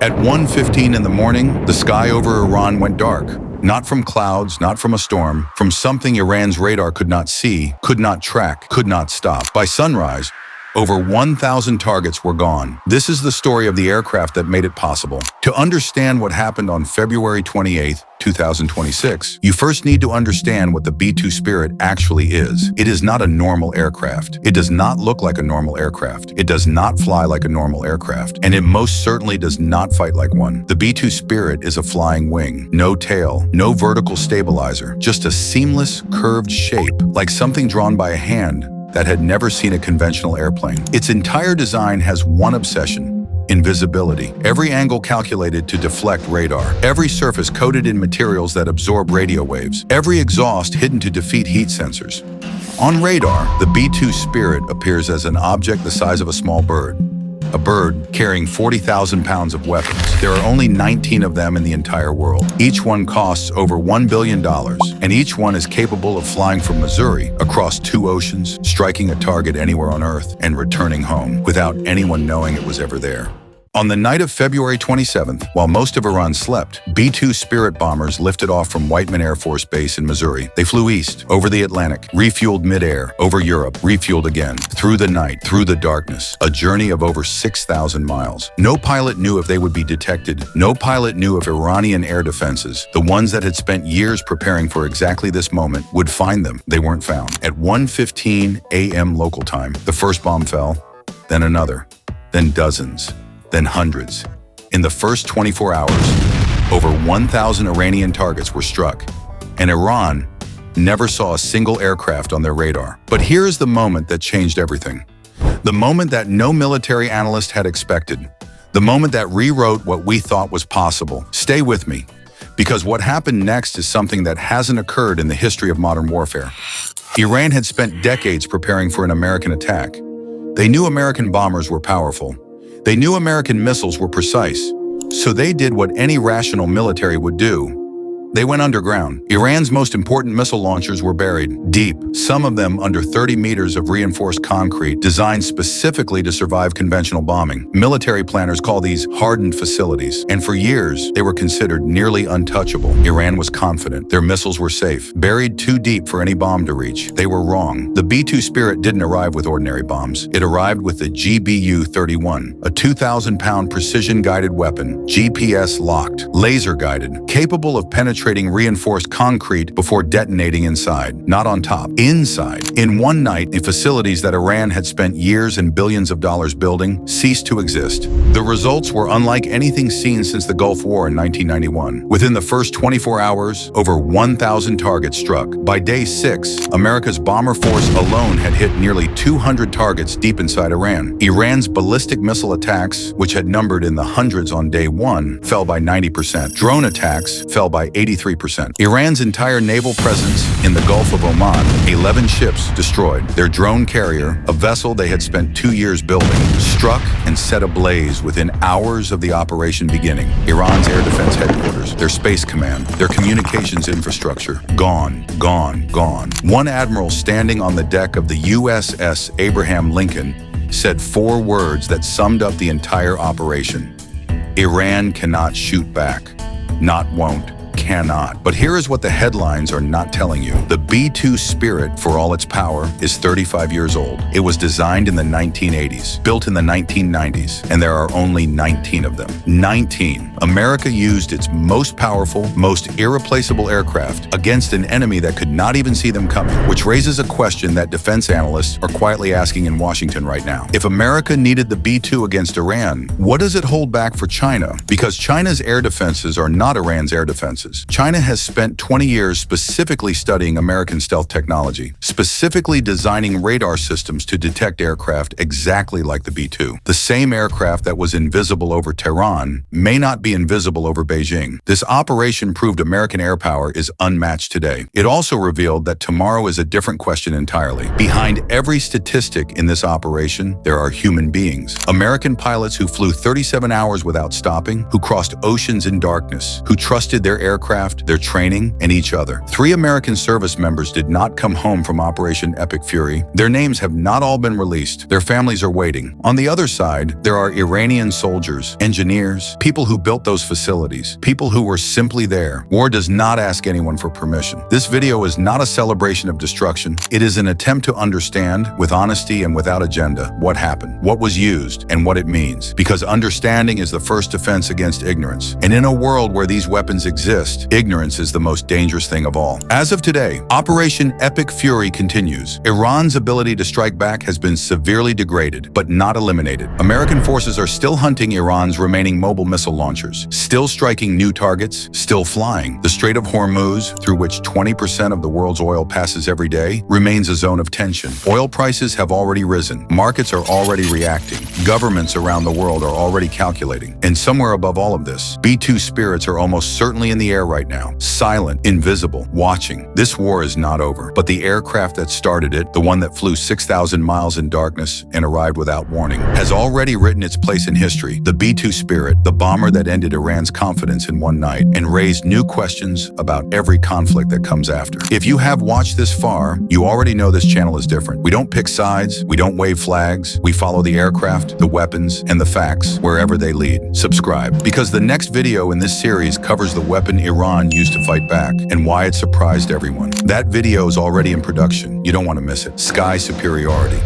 At 1:15 in the morning, the sky over Iran went dark. Not from clouds, not from a storm, from something Iran's radar could not see, could not track, could not stop. By sunrise, over 1,000 targets were gone. This is the story of the aircraft that made it possible. To understand what happened on February 28, 2026, you first need to understand what the B-2 Spirit actually is. It is not a normal aircraft. It does not look like a normal aircraft. It does not fly like a normal aircraft. And it most certainly does not fight like one. The B-2 Spirit is a flying wing. No tail, no vertical stabilizer, just a seamless, curved shape, like something drawn by a hand that had never seen a conventional airplane. Its entire design has one obsession: invisibility. Every angle calculated to deflect radar. Every surface coated in materials that absorb radio waves. Every exhaust hidden to defeat heat sensors. On radar, the B-2 Spirit appears as an object the size of a small bird. A bird carrying 40,000 pounds of weapons. There are only 19 of them in the entire world. Each one costs over $1 billion, and each one is capable of flying from Missouri across 2 oceans, striking a target anywhere on Earth, and returning home without anyone knowing it was ever there. On the night of February 27th, while most of Iran slept, B-2 Spirit bombers lifted off from Whiteman Air Force Base in Missouri. They flew east, over the Atlantic, refueled midair, over Europe, refueled again, through the night, through the darkness, a journey of over 6,000 miles. No pilot knew if they would be detected. No pilot knew if Iranian air defenses, the ones that had spent years preparing for exactly this moment, would find them. They weren't found. At 1:15 a.m. local time, the first bomb fell, then another, then dozens, then hundreds. In the first 24 hours, over 1,000 Iranian targets were struck, and Iran never saw a single aircraft on their radar. But here is the moment that changed everything. The moment that no military analyst had expected. The moment that rewrote what we thought was possible. Stay with me, because what happened next is something that hasn't occurred in the history of modern warfare. Iran had spent decades preparing for an American attack. They knew American bombers were powerful. They knew American missiles were precise, so they did what any rational military would do. They went underground. Iran's most important missile launchers were buried deep, some of them under 30 meters of reinforced concrete, designed specifically to survive conventional bombing. Military planners call these hardened facilities, and for years, they were considered nearly untouchable. Iran was confident their missiles were safe, buried too deep for any bomb to reach. They were wrong. The B-2 Spirit didn't arrive with ordinary bombs. It arrived with the GBU-31, a 2,000-pound precision-guided weapon, GPS-locked, laser-guided, capable of penetrating reinforced concrete before detonating inside, not on top, inside. In one night, the facilities that Iran had spent years and billions of dollars building ceased to exist. The results were unlike anything seen since the Gulf War in 1991. Within the first 24 hours, over 1,000 targets struck. By day 6, America's bomber force alone had hit nearly 200 targets deep inside Iran. Iran's ballistic missile attacks, which had numbered in the hundreds on day 1, fell by 90%. Drone attacks fell by 83%. Iran's entire naval presence in the Gulf of Oman, 11 ships destroyed. Their drone carrier, a vessel they had spent 2 years building, struck and set ablaze within hours of the operation beginning. Iran's air defense headquarters, their space command, their communications infrastructure, gone, gone, gone. One admiral standing on the deck of the USS Abraham Lincoln said 4 words that summed up the entire operation. Iran cannot shoot back. Not won't. Cannot. But here is what the headlines are not telling you. The B-2 Spirit, for all its power, is 35 years old. It was designed in the 1980s, built in the 1990s, and there are only 19 of them. 19. America used its most powerful, most irreplaceable aircraft against an enemy that could not even see them coming, which raises a question that defense analysts are quietly asking in Washington right now. If America needed the B-2 against Iran, what does it hold back for China? Because China's air defenses are not Iran's air defenses. China has spent 20 years specifically studying American stealth technology, specifically designing radar systems to detect aircraft exactly like the B-2. The same aircraft that was invisible over Tehran may not be invisible over Beijing. This operation proved American air power is unmatched today. It also revealed that tomorrow is a different question entirely. Behind every statistic in this operation, there are human beings. American pilots who flew 37 hours without stopping, who crossed oceans in darkness, who trusted their aircraft aircraft, their training, and each other. 3 American service members did not come home from Operation Epic Fury. Their names have not all been released. Their families are waiting. On the other side, there are Iranian soldiers, engineers, people who built those facilities, people who were simply there. War does not ask anyone for permission. This video is not a celebration of destruction. It is an attempt to understand, with honesty and without agenda, what happened, what was used, and what it means. Because understanding is the first defense against ignorance. And in a world where these weapons exist, ignorance is the most dangerous thing of all. As of today, Operation Epic Fury continues. Iran's ability to strike back has been severely degraded, but not eliminated. American forces are still hunting Iran's remaining mobile missile launchers, still striking new targets, still flying. The Strait of Hormuz, through which 20% of the world's oil passes every day, remains a zone of tension. Oil prices have already risen. Markets are already reacting. Governments around the world are already calculating. And somewhere above all of this, B-2 spirits are almost certainly in the air right now, silent, invisible, watching. This war is not over, but the aircraft that started it, the one that flew 6,000 miles in darkness and arrived without warning, has already written its place in history. The B-2 Spirit, the bomber that ended Iran's confidence in one night and raised new questions about every conflict that comes after. If you have watched this far, you already know this channel is different. We don't pick sides, we don't wave flags, we follow the aircraft, the weapons, and the facts wherever they lead. Subscribe, because the next video in this series covers the weapon Iran used to fight back and why it surprised everyone. That video is already in production. You don't want to miss it. Sky Superiority.